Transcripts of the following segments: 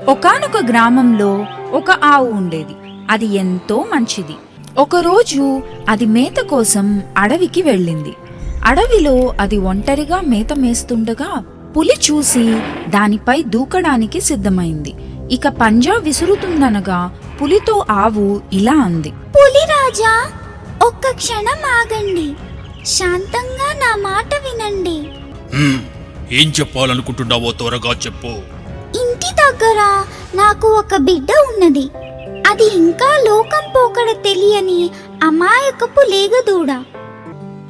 ఒకానొక గ్రామంలో ఒక ఆవు ఉండేది. అది ఎంతో మంచిది. ఒకరోజు అది మేత కోసం అడవికి వెళ్ళింది. అడవిలో అది ఒంటరిగా మేత మేస్తుండగా పులి చూసి దానిపై దూకడానికి సిద్ధమైంది. ఇక పంజా విసురుతుందనగా పులితో ఆవు ఇలా అంది. పులిరాజా, ఒక్క క్షణం ఆగండి. శాంతంగా నా మాట వినండి. ఏం చెప్పాలనుకుంటున్నావో త్వరగా చెప్పు. ఇంటి దగ్గర నాకు ఒక బిడ్డ ఉన్నది. అది ఇంకా లోకం పోకడ తెలియని అమాయకపు లేగదూడ.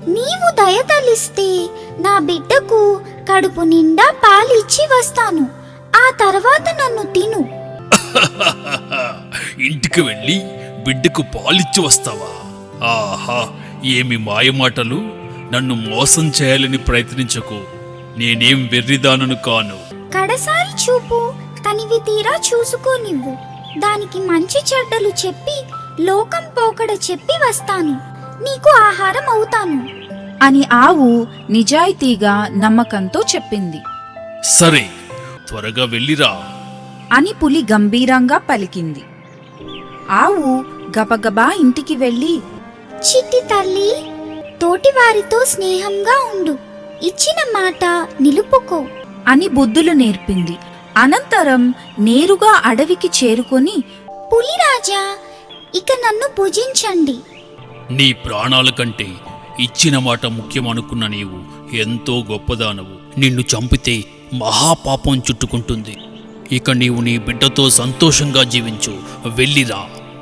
నీవు దయతలిస్తే నా బిడ్డకు కడుపు నిండా పాలిచ్చి వస్తాను. ఆ తర్వాత నన్ను తిను. ఇంటికి వెళ్ళి బిడ్డకు పాలిచ్చి వస్తావా? ఆహా, ఏమి మాయమాటలు! నన్ను మోసం చేయాలని ప్రయత్నించకు. నేనేం వెర్రిదానను కాను. కడసారి చూపు తనివి తీరా చూసుకోనివ్వు. దానికి మంచి చెడ్డలు చెప్పి లోకం పోకడ చెప్పి వస్తాను. నీకు ఆహారం అవుతాను అని ఆవు నిజాయితీగా నమ్మకంతో చెప్పింది. సరే, త్వరగా వెళ్ళిరా అని పులి గంభీరంగా పలికింది. ఆవు గబగబా ఇంటికి వెళ్ళి, చిట్టి తల్లి, తోటివారితో స్నేహంగా ఉండు. ఇచ్చిన మాట నిలుపుకో అని బుద్ధులు నేర్పింది. అనంతరం నేరుగా అడవికి చేరుకొని, పులిరాజా, ఇక నన్ను పూజించండి. నీ ప్రాణాల కంటే ఇచ్చిన మాట ముఖ్యమనుకున్న నీవు ఎంతో గొప్పదానవు. నిన్ను చంపితే మహాపాపం చుట్టుకుంటుంది. ఇక నీవు నీ బిడ్డతో సంతోషంగా జీవించు. వెళ్ళిరా.